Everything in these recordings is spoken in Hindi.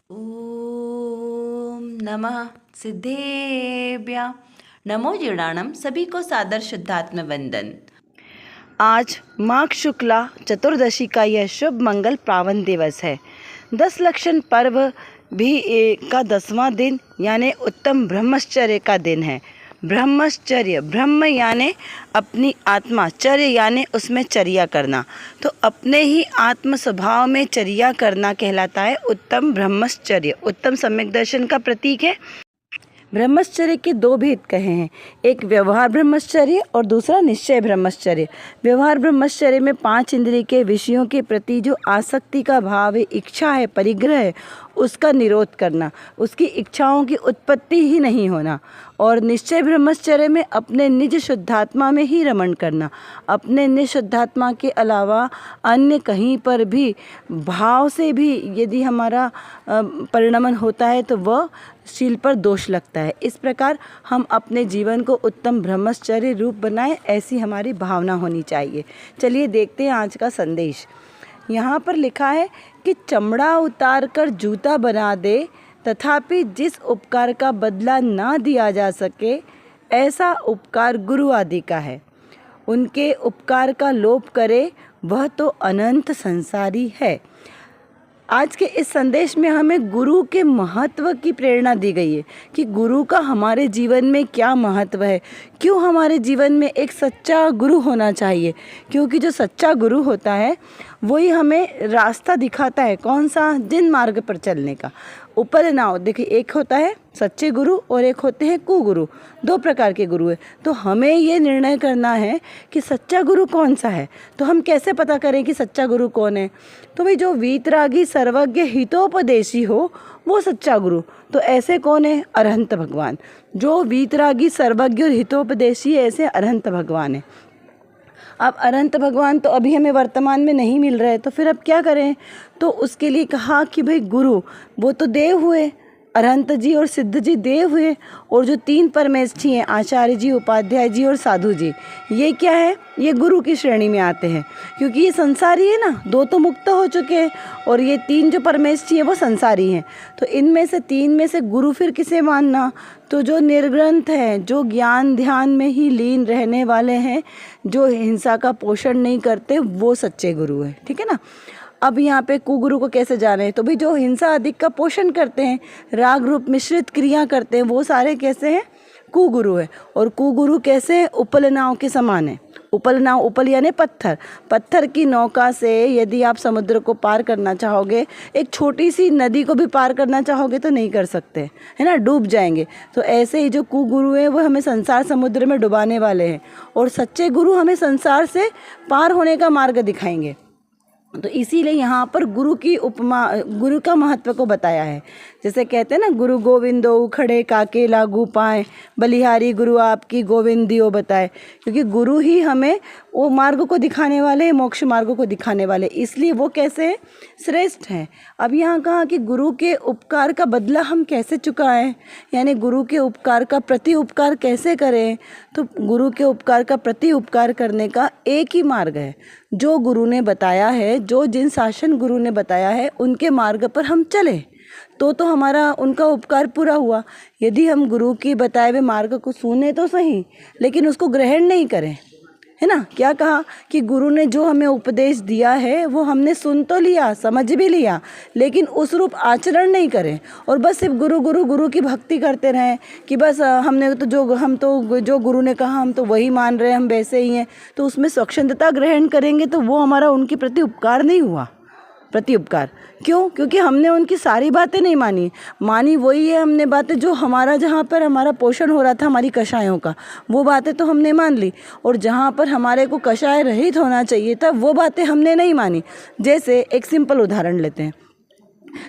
ओम नमः सिद्धेभ्य नमो जीर्णाणम। सभी को सादर शुद्धात्म वंदन। आज माघ शुक्ला चतुर्दशी का यह शुभ मंगल पावन दिवस है। 10 लक्षण पर्व भी का 10वां दिन यानी उत्तम ब्रह्मचर्य का दिन है। ब्रह्मचर्य, ब्रह्म यानी अपनी आत्मा, चर्य यानी उसमें चर्या करना, तो अपने ही आत्म स्वभाव में चर्या करना कहलाता है उत्तम ब्रह्मचर्य। उत्तम सम्यक दर्शन का प्रतीक है। ब्रह्मचर्य के 2 भेद कहे हैं, एक व्यवहार ब्रह्मचर्य और दूसरा निश्चय ब्रह्मचर्य। व्यवहार ब्रह्मचर्य में 5 इंद्रिय के विषयों के प्रति जो आसक्ति का भाव है, इच्छा है, परिग्रह है, उसका निरोध करना, उसकी इच्छाओं की उत्पत्ति ही नहीं होना। और निश्चय ब्रह्मचर्य में अपने निज शुद्धात्मा में ही रमण करना, अपने निज शुद्धात्मा के अलावा अन्य कहीं पर भी भाव से भी यदि हमारा परिणमन होता है तो वह शील पर दोष लगता है। इस प्रकार हम अपने जीवन को उत्तम ब्रह्मचर्य रूप बनाएं, ऐसी हमारी भावना होनी चाहिए। चलिए देखते हैं आज का संदेश। यहाँ पर लिखा है कि चमड़ा उतार कर जूता बना दे, तथापि जिस उपकार का बदला ना दिया जा सके, ऐसा उपकार गुरु आदि का है। उनके उपकार का लोभ करे वह तो अनंत संसारी है। आज के इस संदेश में हमें गुरु के महत्व की प्रेरणा दी गई है कि गुरु का हमारे जीवन में क्या महत्व है, क्यों हमारे जीवन में एक सच्चा गुरु होना चाहिए। क्योंकि जो सच्चा गुरु होता है वही हमें रास्ता दिखाता है, कौन सा, जिन मार्ग पर चलने का। उपलनाव देखिए, एक होता है सच्चे गुरु और एक होते हैं कुगुरु। 2 प्रकार के गुरु हैं। तो हमें ये निर्णय करना है कि सच्चा गुरु कौन सा है। तो हम कैसे पता करें कि सच्चा गुरु कौन है? तो भाई जो वीतरागी सर्वज्ञ हितोपदेशी हो वो सच्चा गुरु। तो ऐसे कौन है? अरहंत भगवान। जो वीतरागी सर्वज्ञ और हितोपदेशी है, ऐसे अरहंत भगवान है। अब अनंत भगवान तो अभी हमें वर्तमान में नहीं मिल रहे, तो फिर अब क्या करें? तो उसके लिए कहा कि भाई गुरु वो तो देव हुए, अरहंत जी और सिद्ध जी देव हुए, और जो 3 परमेष्ठी हैं, आचार्य जी, उपाध्याय जी और साधु जी, ये क्या है? ये गुरु की श्रेणी में आते हैं। क्योंकि ये संसारी है ना, 2 तो मुक्त हो चुके हैं और ये 3 जो परमेष्ठी है वो संसारी हैं। तो इनमें से 3 में से गुरु फिर किसे मानना? तो जो निर्ग्रंथ हैं, जो ज्ञान ध्यान में ही लीन रहने वाले हैं, जो हिंसा का पोषण नहीं करते, वो सच्चे गुरु हैं। ठीक है ना। अब यहाँ पे कुगुरु को कैसे जाने? तो भाई जो हिंसा अधिक का पोषण करते हैं, राग रूप मिश्रित क्रिया करते हैं, वो सारे कैसे हैं? कुगुरु है। और कुगुरु कैसे हैं? उपलनाव के समान है। उपलनाव, उपल यानी पत्थर। पत्थर की नौका से यदि आप समुद्र को पार करना चाहोगे, एक छोटी सी नदी को भी पार करना चाहोगे तो नहीं कर सकते, है ना, डूब जाएंगे। तो ऐसे ही जो कुगुरु हैं वो हमें संसार समुद्र में डुबाने वाले हैं, और सच्चे गुरु हमें संसार से पार होने का मार्ग दिखाएंगे। तो इसीलिए यहाँ पर गुरु की उपमा, गुरु का महत्व को बताया है। जैसे कहते हैं ना, गुरु गोविंदो खड़े काके लागू पाए, बलिहारी गुरु आपकी गोविंदियो बताए। क्योंकि गुरु ही हमें वो मार्ग को दिखाने वाले, मोक्ष मार्ग को दिखाने वाले, इसलिए वो कैसे श्रेष्ठ हैं। अब यहाँ कहा कि गुरु के उपकार का बदला हम कैसे चुकाएं, यानी गुरु के उपकार का प्रति उपकार कैसे करें। तो गुरु के उपकार का प्रति उपकार करने का एक ही मार्ग है, जो गुरु ने बताया है, जो जिन शासन गुरु ने बताया है उनके मार्ग पर हम चले तो हमारा उनका उपकार पूरा हुआ। यदि हम गुरु के बताए हुए मार्ग को सुने तो सही, लेकिन उसको ग्रहण नहीं करें, है ना। क्या कहा कि गुरु ने जो हमें उपदेश दिया है वो हमने सुन तो लिया, समझ भी लिया, लेकिन उस रूप आचरण नहीं करें, और बस सिर्फ गुरु गुरु गुरु की भक्ति करते रहें कि बस हमने तो जो गुरु ने कहा हम तो वही मान रहे हैं, हम वैसे ही हैं। तो उसमें स्वच्छंदता ग्रहण करेंगे तो वो हमारा उनके प्रति उपकार नहीं हुआ। प्रति उपकार क्यों? क्योंकि हमने उनकी सारी बातें नहीं मानी वही है हमने बातें जो हमारा, जहाँ पर हमारा पोषण हो रहा था हमारी कषायों का, वो बातें तो हमने मान ली, और जहाँ पर हमारे को कषाय रहित होना चाहिए था वो बातें हमने नहीं मानी। जैसे एक सिंपल उदाहरण लेते हैं।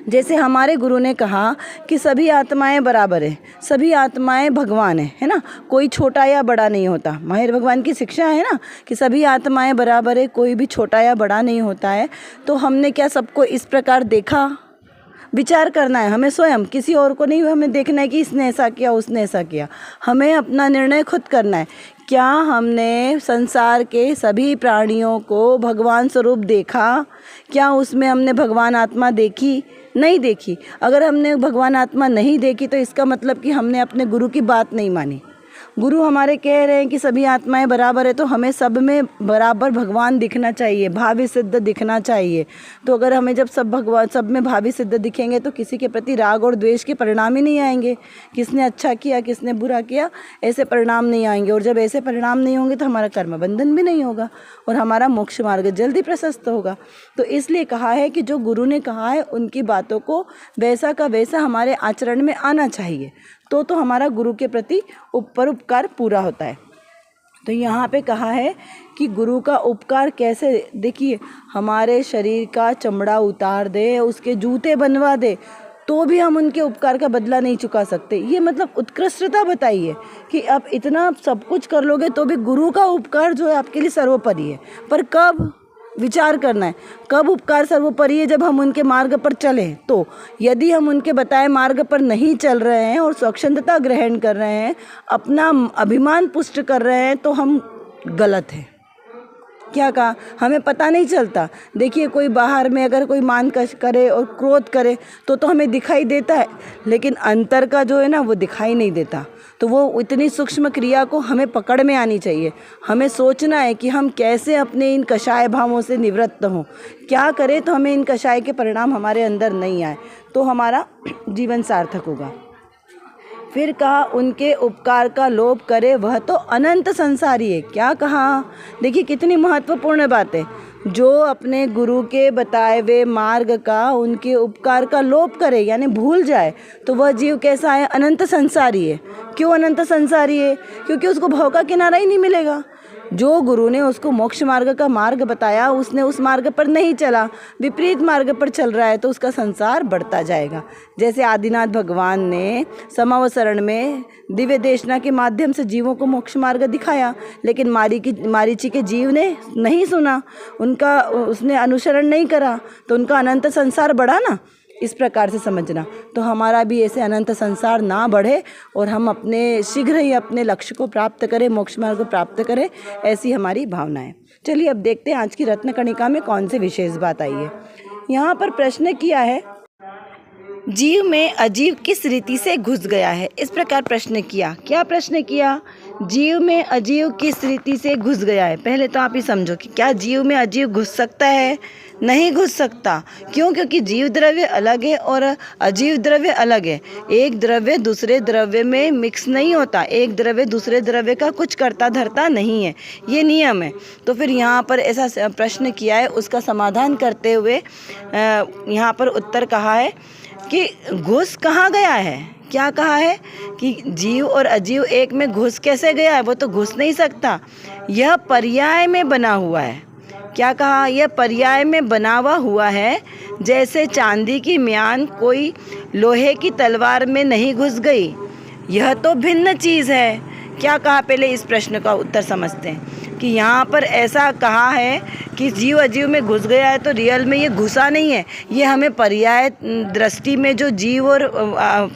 जैसे हमारे गुरु ने कहा कि सभी आत्माएं बराबर है, सभी आत्माएं भगवान है ना, कोई छोटा या बड़ा नहीं होता। माहिर भगवान की शिक्षा है ना कि सभी आत्माएं बराबर है, कोई भी छोटा या बड़ा नहीं होता है। तो हमने क्या सबको इस प्रकार देखा? विचार करना है हमें स्वयं, किसी और को नहीं हमें देखना है कि इसने ऐसा किया उसने ऐसा किया। हमें अपना निर्णय खुद करना है। क्या हमने संसार के सभी प्राणियों को भगवान स्वरूप देखा? क्या उसमें हमने भगवान आत्मा देखी? नहीं देखी। अगर हमने भगवान आत्मा नहीं देखी तो इसका मतलब कि हमने अपने गुरु की बात नहीं मानी। गुरु हमारे कह रहे हैं कि सभी आत्माएं बराबर है, तो हमें सब में बराबर भगवान दिखना चाहिए, भावी सिद्ध दिखना चाहिए। तो अगर हमें जब सब में भावी सिद्ध दिखेंगे तो किसी के प्रति राग और द्वेष के परिणाम ही नहीं आएंगे। किसने अच्छा किया, किसने बुरा किया, ऐसे परिणाम नहीं आएंगे। और जब ऐसे परिणाम नहीं होंगे तो हमारा कर्म बंधन भी नहीं होगा और हमारा मोक्ष मार्ग जल्दी प्रशस्त होगा। तो इसलिए कहा है कि जो गुरु ने कहा है उनकी बातों को वैसा का वैसा हमारे आचरण में आना चाहिए, तो हमारा गुरु के प्रति उपकार पूरा होता है। तो यहाँ पे कहा है कि गुरु का उपकार कैसे, देखिए हमारे शरीर का चमड़ा उतार दे, उसके जूते बनवा दे, तो भी हम उनके उपकार का बदला नहीं चुका सकते। ये मतलब उत्कृष्टता बताइए कि आप इतना सब कुछ कर लोगे तो भी गुरु का उपकार जो है आपके लिए सर्वोपरि है। पर कब विचार करना है, कब उपकार सर्वोपरि है? जब हम उनके मार्ग पर चलें। तो यदि हम उनके बताए मार्ग पर नहीं चल रहे हैं और स्वच्छंदता ग्रहण कर रहे हैं, अपना अभिमान पुष्ट कर रहे हैं, तो हम गलत हैं। क्या कहा, हमें पता नहीं चलता। देखिए कोई बाहर में अगर कोई मान कष्ट करे और क्रोध करे तो हमें दिखाई देता है, लेकिन अंतर का जो है ना वो दिखाई नहीं देता। तो वो इतनी सूक्ष्म क्रिया को हमें पकड़ में आनी चाहिए। हमें सोचना है कि हम कैसे अपने इन कषाय भावों से निवृत्त हों, क्या करें तो हमें इन कषाय के परिणाम हमारे अंदर नहीं आए, तो हमारा जीवन सार्थक होगा। फिर कहा उनके उपकार का लोभ करे वह तो अनंत संसारी है। क्या कहा, देखिए कितनी महत्वपूर्ण बात है। जो अपने गुरु के बताए हुए मार्ग का, उनके उपकार का लोभ करे यानी भूल जाए, तो वह जीव कैसा है? अनंत संसारी है। क्यों अनंत संसारी है? क्योंकि उसको भव का किनारा ही नहीं मिलेगा। जो गुरु ने उसको मोक्ष मार्ग का मार्ग बताया, उसने उस मार्ग पर नहीं चला, विपरीत मार्ग पर चल रहा है, तो उसका संसार बढ़ता जाएगा। जैसे आदिनाथ भगवान ने समावसरण में दिव्य देशना के माध्यम से जीवों को मोक्ष मार्ग दिखाया, लेकिन मारीची के जीव ने नहीं सुना, उसने अनुसरण नहीं करा, तो उनका अनंत संसार बढ़ा ना। इस प्रकार से समझना, तो हमारा भी ऐसे अनंत संसार ना बढ़े और हम अपने शीघ्र ही अपने लक्ष्य को प्राप्त करें, मोक्ष मार्ग को प्राप्त करें, ऐसी हमारी भावना है। चलिए अब देखते हैं आज की रत्न कणिका में कौन सी विशेष बात आई है। यहाँ पर प्रश्न किया है, जीव में अजीव किस रीति से घुस गया है। इस प्रकार प्रश्न किया। क्या प्रश्न किया? जीव में अजीव किस रीति से घुस गया है। पहले तो आप ही समझो कि क्या जीव में अजीव घुस सकता है? नहीं घुस सकता। क्यों? क्योंकि जीव द्रव्य अलग है और अजीव द्रव्य अलग है। एक द्रव्य दूसरे द्रव्य में मिक्स नहीं होता, एक द्रव्य दूसरे द्रव्य का कुछ करता धरता नहीं है, ये नियम है। तो फिर यहाँ पर ऐसा प्रश्न किया है, उसका समाधान करते हुए यहाँ पर उत्तर कहा है कि घुस कहाँ गया है। क्या कहा है कि जीव और अजीव एक में घुस कैसे गया है? वो तो घुस नहीं सकता, यह पर्याय में बना हुआ है। क्या कहा? यह पर्याय में बना हुआ है। जैसे चांदी की म्यान कोई लोहे की तलवार में नहीं घुस गई, यह तो भिन्न चीज़ है। क्या कहा? पहले इस प्रश्न का उत्तर समझते हैं कि यहाँ पर ऐसा कहा है कि जीव अजीव में घुस गया है, तो रियल में ये घुसा नहीं है। ये हमें पर्याय दृष्टि में जो जीव और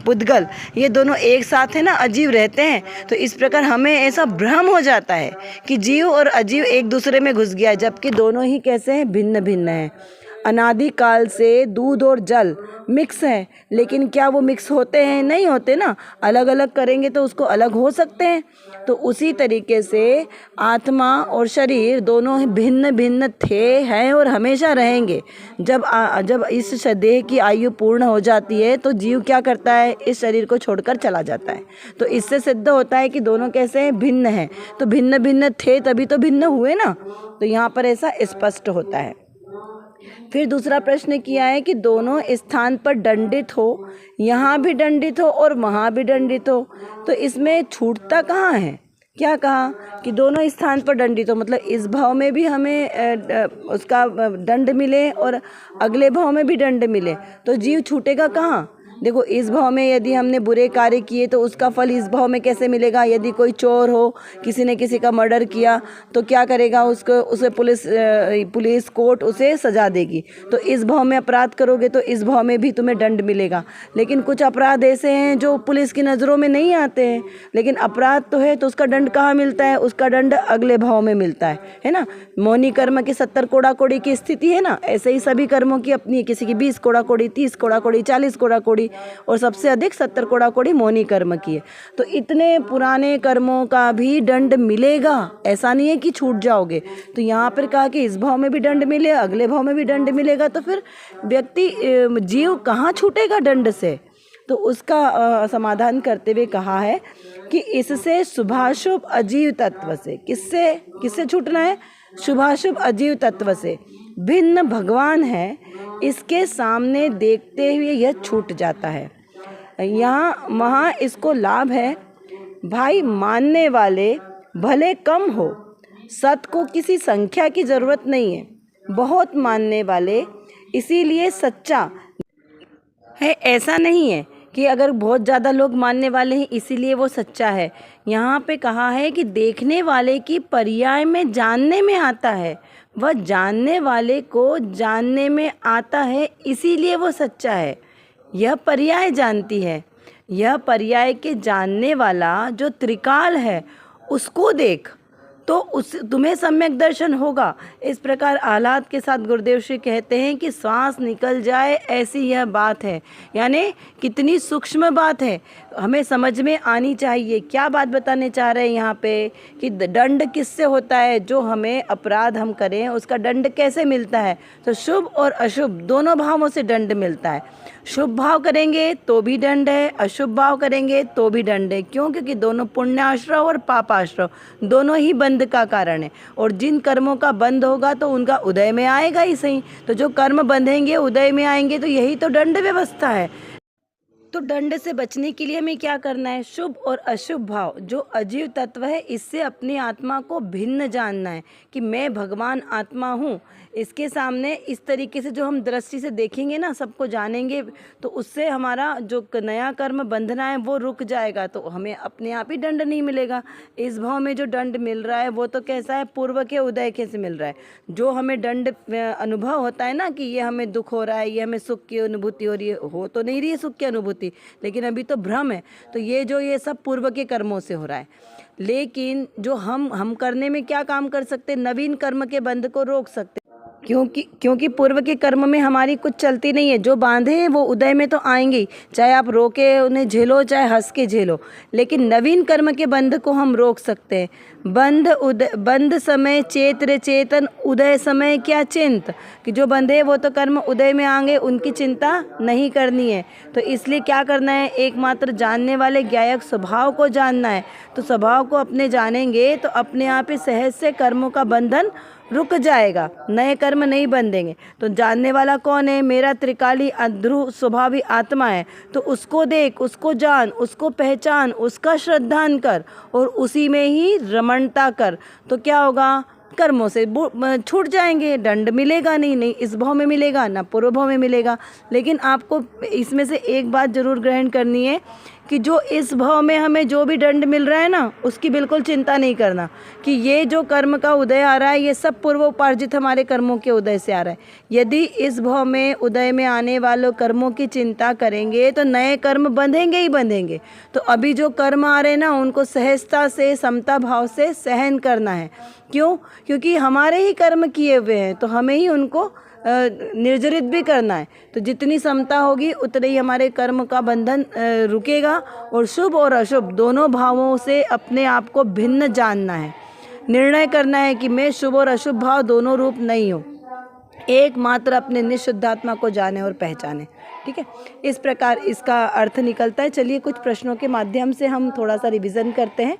पुद्गल ये दोनों एक साथ है ना, अजीव रहते हैं, तो इस प्रकार हमें ऐसा भ्रम हो जाता है कि जीव और अजीव एक दूसरे में घुस गया है, जबकि दोनों ही कैसे हैं? भिन्न भिन्न हैं। अनादिकाल से दूध और जल मिक्स है, लेकिन क्या वो मिक्स होते हैं? नहीं होते ना। अलग अलग करेंगे तो उसको अलग हो सकते हैं। तो उसी तरीके से आत्मा और शरीर दोनों ही भिन्न भिन्न थे, हैं और हमेशा रहेंगे। जब इस देह की आयु पूर्ण हो जाती है तो जीव क्या करता है? इस शरीर को छोड़कर चला जाता है। तो इससे सिद्ध होता है कि दोनों कैसे हैं? भिन्न हैं। तो भिन्न भिन्न थे तभी तो भिन्न हुए ना। तो यहाँ पर ऐसा स्पष्ट होता है। फिर दूसरा प्रश्न किया है कि दोनों स्थान पर दंडित हो, यहाँ भी दंडित हो और वहाँ भी दंडित हो, तो इसमें छूटता कहाँ है? क्या कहा कि दोनों स्थान पर दंडित हो, मतलब इस भाव में भी हमें उसका दंड मिले और अगले भाव में भी दंड मिले, तो जीव छूटेगा कहाँ? देखो इस भाव में यदि हमने बुरे कार्य किए तो उसका फल इस भाव में कैसे मिलेगा। यदि कोई चोर हो, किसी ने किसी का मर्डर किया तो क्या करेगा, उसको उसे पुलिस कोर्ट उसे सजा देगी। तो इस भाव में अपराध करोगे तो इस भाव में भी तुम्हें दंड मिलेगा। लेकिन कुछ अपराध ऐसे हैं जो पुलिस की नज़रों में नहीं आते हैं, लेकिन अपराध तो है, तो उसका दंड कहाँ मिलता है, उसका दंड अगले भाव में मिलता है ना। मौनी कर्म की 70 कोड़ा कोड़ी की स्थिति है ना, ऐसे ही सभी कर्मों की अपनी है। किसी की 20 कोड़ा कोड़ी, 30 कोड़ा कोड़ी, 40 कोड़ा कोड़ी और सबसे अधिक 70 कोड़ा कोड़ी मौनी कर्म की है। तो इतने पुराने कर्मों का भी दंड मिलेगा, ऐसा नहीं है कि छूट जाओगे। तो यहाँ पर कहा कि इस भाव में भी दंड मिले, अगले भाव में भी दंड मिलेगा, तो फिर व्यक्ति जीव कहाँ छूटेगा दंड से। तो उसका समाधान करते हुए कहा है कि इससे शुभाशुभ अजीव तत्व से, किससे छूटना है, शुभाशुभ अजीव तत्व से भिन्न भगवान है, इसके सामने देखते हुए यह छूट जाता है। वहाँ इसको लाभ है भाई, मानने वाले भले कम हो, सत को किसी संख्या की ज़रूरत नहीं है, बहुत मानने वाले इसीलिए सच्चा है। ऐसा नहीं है कि अगर बहुत ज़्यादा लोग मानने वाले हैं इसीलिए वो सच्चा है। यहाँ पे कहा है कि देखने वाले की पर्याय में जानने में आता है, वह जानने वाले को जानने में आता है इसीलिए वो सच्चा है। यह पर्याय जानती है, यह पर्याय के जानने वाला जो त्रिकाल है उसको देख तो तुम्हें सम्यक दर्शन होगा। इस प्रकार आह्लाद के साथ गुरुदेव श्री कहते हैं कि श्वास निकल जाए ऐसी यह बात है, यानी कितनी सूक्ष्म बात है, हमें समझ में आनी चाहिए। क्या बात बताने चाह रहे हैं यहाँ पे कि दंड किससे होता है, जो हमें अपराध हम करें उसका दंड कैसे मिलता है। तो शुभ और अशुभ दोनों भावों से दंड मिलता है। शुभ भाव करेंगे तो भी दंड है, अशुभ भाव करेंगे तो भी दंड है। क्यों? क्योंकि दोनों पुण्याश्रव और पापाश्रव दोनों ही बंध का कारण है। और जिन कर्मों का बंध होगा तो उनका उदय में आएगा ही सही। तो जो कर्म बंधेंगे उदय में आएंगे, तो यही तो दंड व्यवस्था है। तो दंड से बचने के लिए हमें क्या करना है, शुभ और अशुभ भाव जो अजीव तत्व है इससे अपनी आत्मा को भिन्न जानना है कि मैं भगवान आत्मा हूँ। इसके सामने इस तरीके से जो हम दृष्टि से देखेंगे ना, सबको जानेंगे, तो उससे हमारा जो नया कर्म बंधना है वो रुक जाएगा, तो हमें अपने आप ही दंड नहीं मिलेगा। इस भाव में जो दंड मिल रहा है वो तो कैसा है, पूर्व के उदय के से मिल रहा है। जो हमें दंड अनुभव होता है ना कि ये हमें दुख हो रहा है, ये हमें सुख की अनुभूति हो रही है, हो तो नहीं रही है सुख की अनुभूति, लेकिन अभी तो भ्रम है। तो ये सब पूर्व के कर्मों से हो रहा है। लेकिन जो हम करने में क्या काम कर सकते, नवीन कर्म के बंध को रोक सकते, क्योंकि पूर्व के कर्म में हमारी कुछ चलती नहीं है। जो बांधे हैं वो उदय में तो आएंगे ही, चाहे आप रोके उन्हें झेलो चाहे हंस के झेलो, लेकिन नवीन कर्म के बंध को हम रोक सकते हैं। बंध समय चेत्र चेतन, उदय समय क्या चिंत, कि जो बंधे वो तो कर्म उदय में आएंगे, उनकी चिंता नहीं करनी है। तो इसलिए क्या करना है, एकमात्र जानने वाले ज्ञायक स्वभाव को जानना है। तो स्वभाव को अपने जानेंगे तो अपने आप ही सहज से कर्मों का बंधन रुक जाएगा, नए कर्म नहीं बंधेंगे। तो जानने वाला कौन है, मेरा त्रिकाली ध्रुव स्वभावी आत्मा है। तो उसको देख, उसको जान, उसको पहचान, उसका श्रद्धान कर और उसी में ही रमणता कर। तो क्या होगा, कर्मों से छूट जाएंगे, दंड मिलेगा नहीं इस भाव में मिलेगा ना पूर्व भाव में मिलेगा। लेकिन आपको इसमें से एक बात जरूर ग्रहण करनी है कि जो इस भाव में हमें जो भी दंड मिल रहा है ना, उसकी बिल्कुल चिंता नहीं करना कि ये जो कर्म का उदय आ रहा है ये सब पूर्वोपार्जित हमारे कर्मों के उदय से आ रहा है। यदि इस भाव में उदय में आने वालों कर्मों की चिंता करेंगे तो नए कर्म बंधेंगे ही बंधेंगे। तो अभी जो कर्म आ रहे हैं ना, उनको सहजता से, समता भाव से सहन करना है। क्यों? क्योंकि हमारे ही कर्म किए हुए हैं, तो हमें ही उनको निर्जरित भी करना है। तो जितनी समता होगी उतने ही हमारे कर्म का बंधन रुकेगा। और शुभ और अशुभ दोनों भावों से अपने आप को भिन्न जानना है, निर्णय करना है कि मैं शुभ और अशुभ भाव दोनों रूप नहीं हूँ, एकमात्र अपने निःशुद्धात्मा को जाने और पहचाने। ठीक है, इस प्रकार इसका अर्थ निकलता है। चलिए कुछ प्रश्नों के माध्यम से हम थोड़ा सा रिवीजन करते हैं,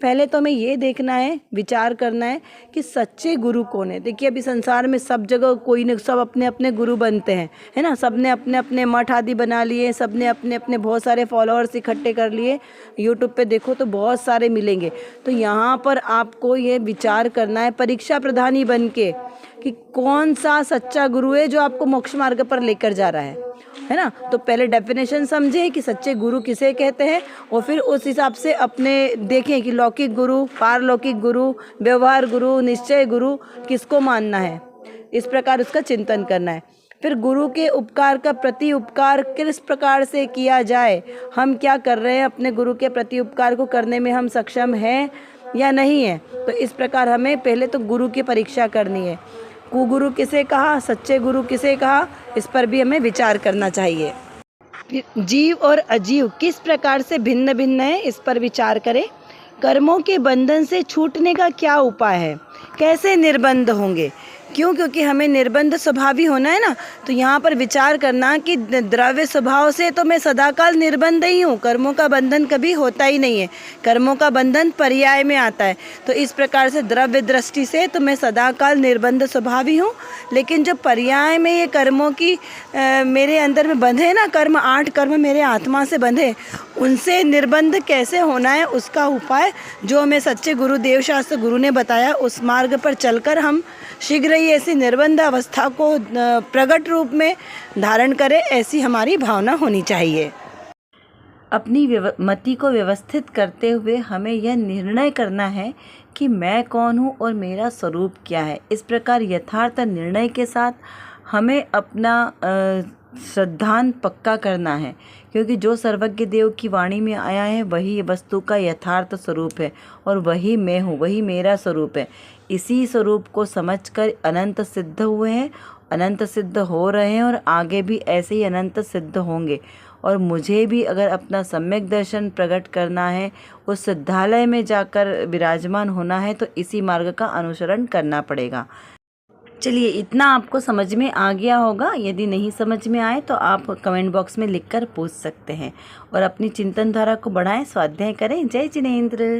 पहले तो हमें ये देखना है, विचार करना है कि सच्चे गुरु कौन है। देखिए अभी संसार में सब जगह कोई न सब अपने अपने गुरु बनते हैं, है ना। सब ने अपने अपने मठ आदि बना लिए, सब ने अपने अपने बहुत सारे फॉलोअर्स इकट्ठे कर लिए। यूट्यूब पे देखो तो बहुत सारे मिलेंगे। तो यहाँ पर आपको ये विचार करना है परीक्षा प्रधानी बन के कि कौन सा सच्चा गुरु है जो आपको मोक्ष मार्ग पर लेकर जा रहा है ना। तो पहले डेफिनेशन समझें कि सच्चे गुरु किसे कहते हैं और फिर उस हिसाब से अपने देखें कि लौकिक गुरु, पारलौकिक गुरु, व्यवहार गुरु, निश्चय गुरु किसको मानना है। इस प्रकार उसका चिंतन करना है। फिर गुरु के उपकार का प्रति उपकार किस प्रकार से किया जाए, हम क्या कर रहे हैं, अपने गुरु के प्रति उपकार को करने में हम सक्षम हैं या नहीं है। तो इस प्रकार हमें पहले तो गुरु की परीक्षा करनी है। कुगुरु किसे कहा, सच्चे गुरु किसे कहा, इस पर भी हमें विचार करना चाहिए। जीव और अजीव किस प्रकार से भिन्न भिन्न है, इस पर विचार करें। कर्मों के बंधन से छूटने का क्या उपाय है, कैसे निर्बंध होंगे। क्योंकि हमें निर्बंध स्वभावी होना है ना। तो यहाँ पर विचार करना कि द्रव्य स्वभाव से तो मैं सदाकाल निर्बंध ही हूँ, कर्मों का बंधन कभी होता ही नहीं है। कर्मों का बंधन पर्याय में आता है। तो इस प्रकार से द्रव्य दृष्टि से तो मैं सदाकाल निर्बंध स्वभावी हूँ, लेकिन जो पर्याय में ये कर्मों की मेरे अंदर में बंधे ना, कर्म 8 कर्म मेरे आत्मा से बंधे, उनसे निर्बंध कैसे होना है, उसका उपाय जो हमें सच्चे गुरुदेव शास्त्र गुरु ने बताया, उस मार्ग पर चलकर हम शीघ्र ही ऐसी निर्बंध अवस्था को प्रकट रूप में धारण करें, ऐसी हमारी भावना होनी चाहिए। अपनी मति को व्यवस्थित करते हुए हमें यह निर्णय करना है कि मैं कौन हूँ और मेरा स्वरूप क्या है। इस प्रकार यथार्थ निर्णय के साथ हमें अपना श्रद्धांत पक्का करना है, क्योंकि जो सर्वज्ञ देव की वाणी में आया है वही वस्तु का यथार्थ स्वरूप है और वही मैं हूँ, वही मेरा स्वरूप है। इसी स्वरूप को समझकर अनंत सिद्ध हुए हैं, अनंत सिद्ध हो रहे हैं और आगे भी ऐसे ही अनंत सिद्ध होंगे। और मुझे भी अगर अपना सम्यक दर्शन प्रकट करना है, उस सिद्धालय में जाकर विराजमान होना है, तो इसी मार्ग का अनुसरण करना पड़ेगा। चलिए, इतना आपको समझ में आ गया होगा। यदि नहीं समझ में आए तो आप कमेंट बॉक्स में लिखकर पूछ सकते हैं और अपनी चिंतन धारा को बढ़ाएं, स्वाध्याय करें। जय जिनेंद्र।